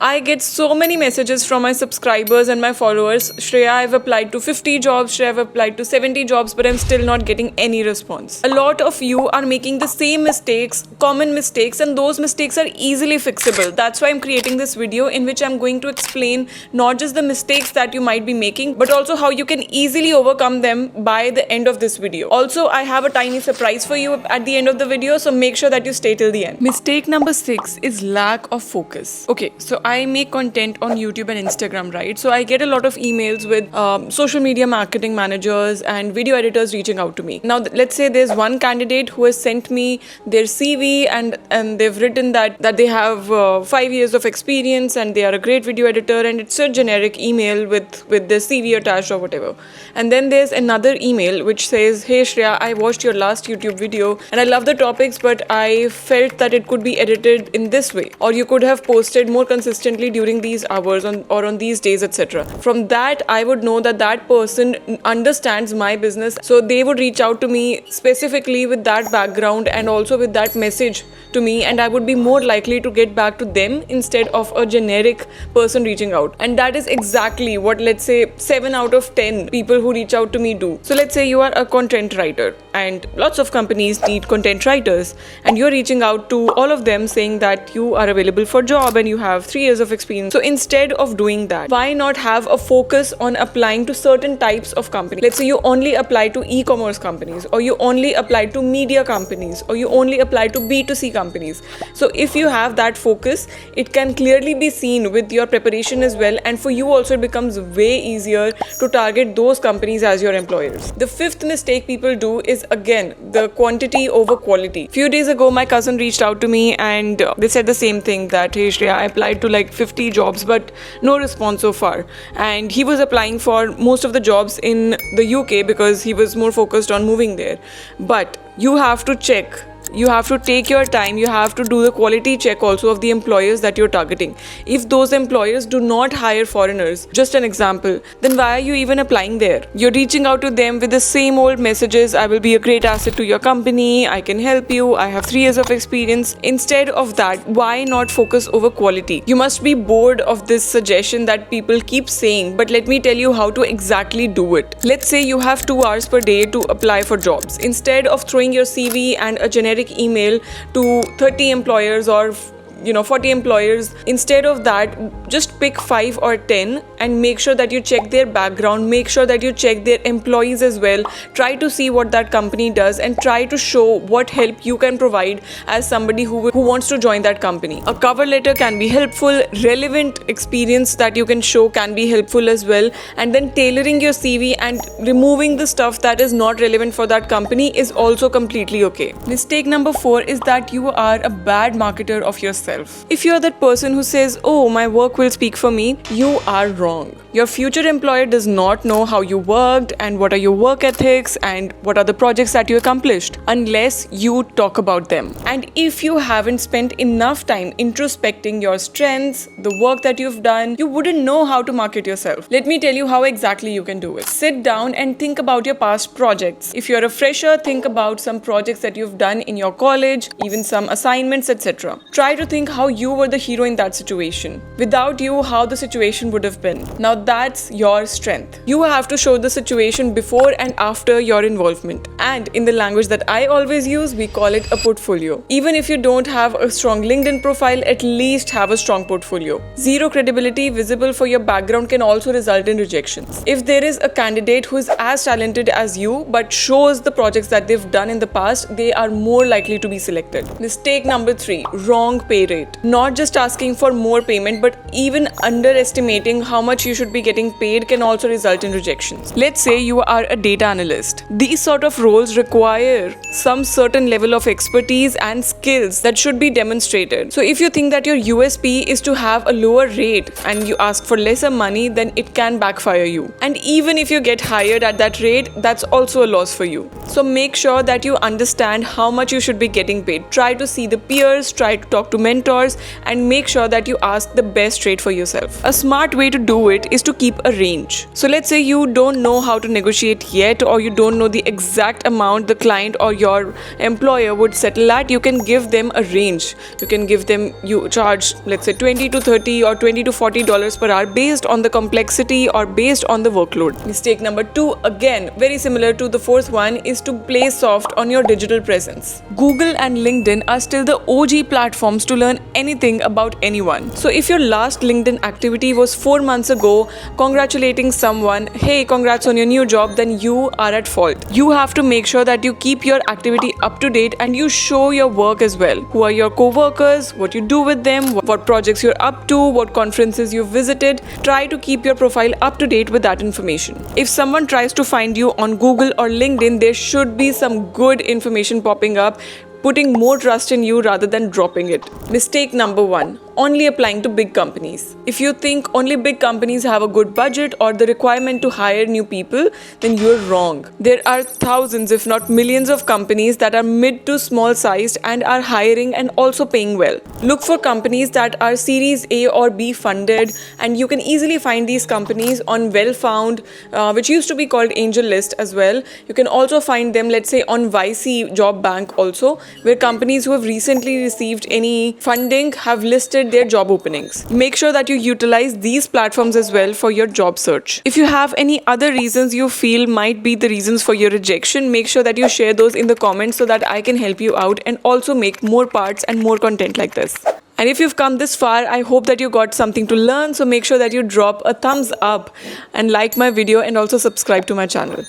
I get so many messages from my subscribers and my followers. Shreya, I've applied to 50 jobs, Shreya, I've applied to 70 jobs, but I'm still not getting any response. A lot of you are making the same mistakes, common mistakes, and those mistakes are easily fixable. That's why I'm creating this video in which I'm going to explain not just the mistakes that you might be making, but also how you can easily overcome them by the end of this video. Also, I have a tiny surprise for you at the end of the video, so make sure that you stay till the end. Mistake number 6 is lack of focus. Okay, so I make content on YouTube and Instagram, right? So I get a lot of emails with social media marketing managers and video editors reaching out to me. Now, let's say there's one candidate who has sent me their CV and they've written that they have 5 years of experience and they are a great video editor, and it's a generic email with their CV attached or whatever. And then there's another email which says, "Hey Shreya, I watched your last YouTube video and I love the topics, but I felt that it could be edited in this way, or you could have posted more consistently during these hours or on these days, etc." From that, I would know that that person understands my business, so they would reach out to me specifically with that background and also with that message to me, and I would be more likely to get back to them instead of a generic person reaching out. And that is exactly what, let's say, 7 out of 10 people who reach out to me do. So let's say you are a content writer and lots of companies need content writers, and you're reaching out to all of them saying that you are available for job and you have 3 years of experience. So instead of doing that, why not have a focus on applying to certain types of companies? Let's say you only apply to e-commerce companies, or you only apply to media companies, or you only apply to B2C companies. So if you have that focus, it can clearly be seen with your preparation as well, and for you also it becomes way easier to target those companies as your employers. The 5th mistake people do is, again, the quantity over quality. Few days ago, my cousin reached out to me and they said the same thing, that, "Hey Shreya, I applied to like 50 jobs but no response so far." And he was applying for most of the jobs in the UK because he was more focused on moving there. But you have to check. You have to take your time. You have to do the quality check also of the employers that you're targeting. If those employers do not hire foreigners, just an example, then why are you even applying there? You're reaching out to them with the same old messages: "I will be a great asset to your company, I can help you, I have 3 years of experience." Instead of that, why not focus over quality? You must be bored of this suggestion that people keep saying, but let me tell you how to exactly do it. Let's say you have 2 hours per day to apply for jobs. Instead of throwing your CV and a generic email to 30 employers or 40 employers, instead of that, just pick 5 or 10 and make sure that you check their background, make sure that you check their employees as well. Try to see what that company does and try to show what help you can provide as somebody who wants to join that company. A cover letter can be helpful, relevant experience that you can show can be helpful as well, and then tailoring your CV and removing the stuff that is not relevant for that company is also completely okay. Mistake number 4 is that you are a bad marketer of yourself. If you are that person who says, "Oh, my work will speak for me," you are wrong. Your future employer does not know how you worked and what are your work ethics and what are the projects that you accomplished unless you talk about them. And if you haven't spent enough time introspecting your strengths, the work that you've done, you wouldn't know how to market yourself. Let me tell you how exactly you can do it. Sit down and think about your past projects. If you're a fresher, think about some projects that you've done in your college, even some assignments, etc. Try to think how you were the hero in that situation. Without you, how the situation would have been. Now that's your strength. You have to show the situation before and after your involvement. And in the language that I always use, we call it a portfolio. Even if you don't have a strong LinkedIn profile, at least have a strong portfolio. Zero credibility visible for your background can also result in rejections. If there is a candidate who is as talented as you but shows the projects that they've done in the past, they are more likely to be selected. Mistake number 3, wrong pay rate. Not just asking for more payment, but even underestimating how much you should be getting paid can also result in rejections. Let's say you are a data analyst. These sort of roles require some certain level of expertise and skills that should be demonstrated. So if you think that your USP is to have a lower rate and you ask for lesser money, then it can backfire you. And even if you get hired at that rate, that's also a loss for you. So make sure that you understand how much you should be getting paid. Try to see the peers, try to talk to mentors, mentors, and make sure that you ask the best rate for yourself. A smart way to do it is to keep a range. So let's say you don't know how to negotiate yet, or you don't know the exact amount the client or your employer would settle at. You can give them a range. You can give them, you charge, let's say, $20 to $30 or $20 to $40 per hour based on the complexity or based on the workload. Mistake number 2, again very similar to the fourth one, is to play soft on your digital presence. Google and LinkedIn are still the OG platforms to learn anything about anyone. So if your last LinkedIn activity was 4 months ago congratulating someone, hey, congrats on your new job, then you are at fault. You have to make sure that you keep your activity up to date and you show your work as well. Who are your co-workers, what you do with them, what projects you're up to, what conferences you've visited. Try to keep your profile up to date with that information. If someone tries to find you on Google or LinkedIn, there should be some good information popping up, putting more trust in you rather than dropping it. Mistake number 1, only applying to big companies. If you think only big companies have a good budget or the requirement to hire new people, then you're wrong. There are thousands, if not millions, of companies that are mid to small sized and are hiring and also paying well. Look for companies that are Series A or B funded, and you can easily find these companies on Wellfound, which used to be called AngelList as well. You can also find them, let's say, on YC Job Bank also, where companies who have recently received any funding have listed their job openings. Make sure that you utilize these platforms as well for your job search. If you have any other reasons you feel might be the reasons for your rejection, make sure that you share those in the comments so that I can help you out and also make more parts and more content like this. And if you've come this far, I hope that you got something to learn. So make sure that you drop a thumbs up and like my video and also subscribe to my channel.